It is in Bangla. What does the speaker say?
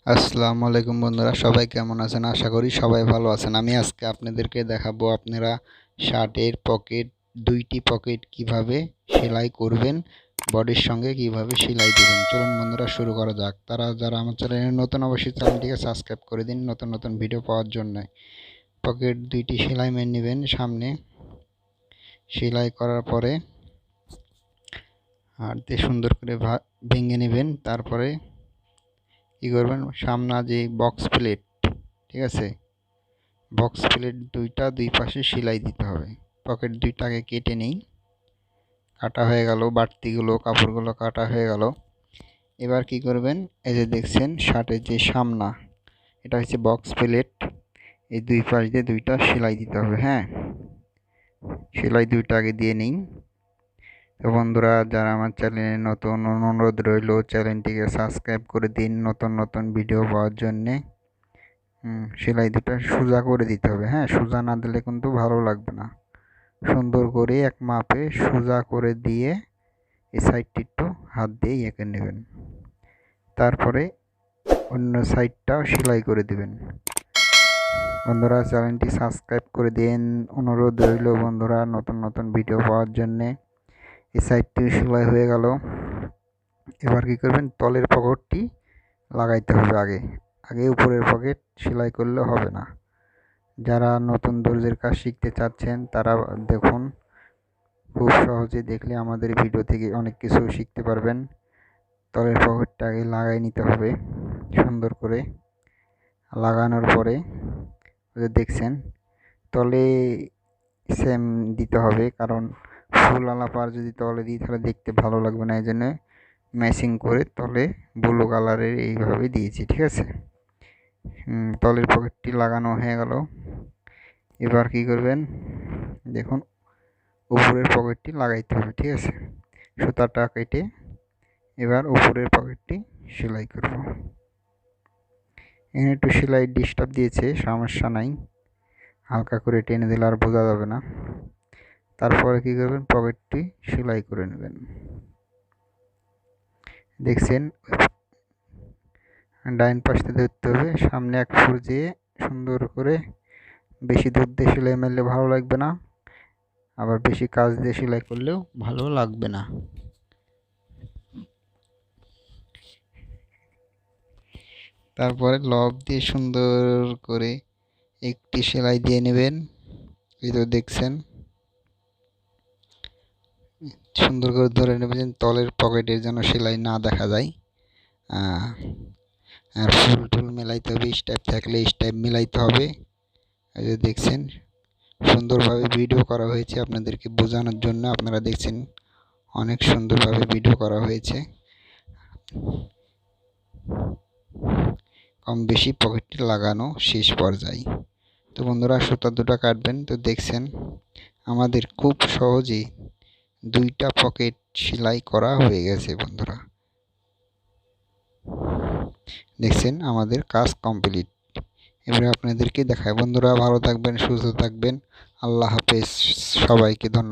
আসসালামু আলাইকুম বন্ধুরা, সবাই কেমন আছেন? আশা করি সবাই ভালো আছেন। আমি আজকে আপনাদেরকে দেখাবো আপনারা শার্টের পকেট, দুইটি পকেট কিভাবে সেলাই করবেন, বডির সঙ্গে কিভাবে সেলাই দিবেন। চলুন বন্ধুরা শুরু করা যাক। যারা আমার চ্যানেলে নতুন, অবশ্যই চ্যানেলটিকে সাবস্ক্রাইব করে দিন নতুন নতুন ভিডিও পাওয়ার জন্য। পকেট দুইটি সেলাই মেরে নেবেন। সামনে সেলাই করার পরে হাত দিয়ে সুন্দর করে ভেঙে নেবেন। তারপরে কি করবেন, সামনে যে বক্স প্লেট, ঠিক আছে, বক্স প্লেট দুইটা দুই পাশে সেলাই দিতে হবে। পকেট দুইটাকে কেটে নেই, কাটা হয়ে গেল, বাড়তিগুলো কাপড়গুলো কাটা হয়ে গেল। এবার কি করবেন, এই যে দেখছেন শার্টের যে সামনা, এটা হচ্ছে বক্স প্লেট, এই দুই পাশ দিয়ে দুইটা সেলাই দিতে হবে। হ্যাঁ, সেলাই দুইটা আগে দিয়ে নিই। তো বন্ধুরা, যারা আমার চ্যানেলে নতুন, অনুরোধ রইল চ্যানেলটিকে সাবস্ক্রাইব করে দিন নতুন নতুন ভিডিও পাওয়ার জন্যে। সেলাই দুটো সোজা করে দিতে হবে। হ্যাঁ, সোজা না দিলে কিন্তু ভালো লাগবে না। সুন্দর করে এক মাপে সোজা করে দিয়ে এই সাইডটি একটু হাত দিয়ে এঁকে নেবেন। তারপরে অন্য সাইডটাও সেলাই করে দিবেন। বন্ধুরা, চ্যানেলটি সাবস্ক্রাইব করে দিন, অনুরোধ রইল বন্ধুরা নতুন নতুন ভিডিও পাওয়ার জন্যে। এই সাইডটি সেলাই হয়ে গেল। এবার কি করবেন, তলের পকেটটি লাগাইতে হবে। আগে আগে উপরের পকেট সেলাই করলে হবে না। যারা নতুন দর্জির কাজ শিখতে চাচ্ছেন তারা দেখুন, খুব সহজে দেখলে আমাদের ভিডিও থেকে অনেক কিছু শিখতে পারবেন। তলের পকেটটা আগে লাগাই নিতে হবে সুন্দর করে। লাগানোর পরে দেখছেন তলে সেম দিতে হবে, কারণ ফুল আলা পার যদি তলে দিই তাহলে দেখতে ভালো লাগবে না। এই জন্য ম্যাচিং করে তলে ব্লু কালারের এইভাবে দিয়েছি, ঠিক আছে। তলের পকেটটি লাগানো হয়ে গেল। এবার কি করবেন, দেখুন উপরের পকেটটি লাগাইতে হবে, ঠিক আছে। সুতাটা কেটে এবার উপরের পকেটটি সেলাই করব। এখানে একটু সেলাই ডিস্টার্ব দিয়েছে, সমস্যা নাই, হালকা করে টেনে দিলে আর বোঝা যাবে না। তারপরে কি করবেন, পকেটটি সেলাই করে নেবেন। দেখছেন ডাইন পাশে ধরতে হবে, সামনে এক ফুট দিয়ে সুন্দর করে, বেশি দূর দিয়ে সেলাই মারলে ভালো লাগবে না, আবার বেশি কাজ দিয়ে সেলাই করলেও ভালো লাগবে না। তারপরে লব দিয়ে সুন্দর করে একটি সেলাই দিয়ে নেবেন। এই তো দেখছেন, সুন্দর করে ধরে নেবেন তলের পকেটের যেন সেলাই না দেখা যায়। আর ফুল টুল মেলাইতে হবে, স্টেপ থাকলে স্টেপ মিলাইতে হবে। এই যে দেখছেন সুন্দরভাবে ভিডিও করা হয়েছে আপনাদেরকে বোঝানোর জন্য। আপনারা দেখছেন অনেক সুন্দরভাবে ভিডিও করা হয়েছে। কম বেশি পকেটটি লাগানো শেষ পর্যায়ে। তো বন্ধুরা, সুতা দুটো কাটবেন। তো দেখছেন আমাদের খুব সহজেই দুইটা পকেট সেলাই করা হয়ে গেছে। বন্ধুরা দেখছেন আমাদের কাজ কমপ্লিট। এবারে আপনাদেরকে দেখায়। বন্ধুরা ভালো থাকবেন, সুস্থ থাকবেন। আল্লাহ হাফেজ, সবাইকে ধন্যবাদ।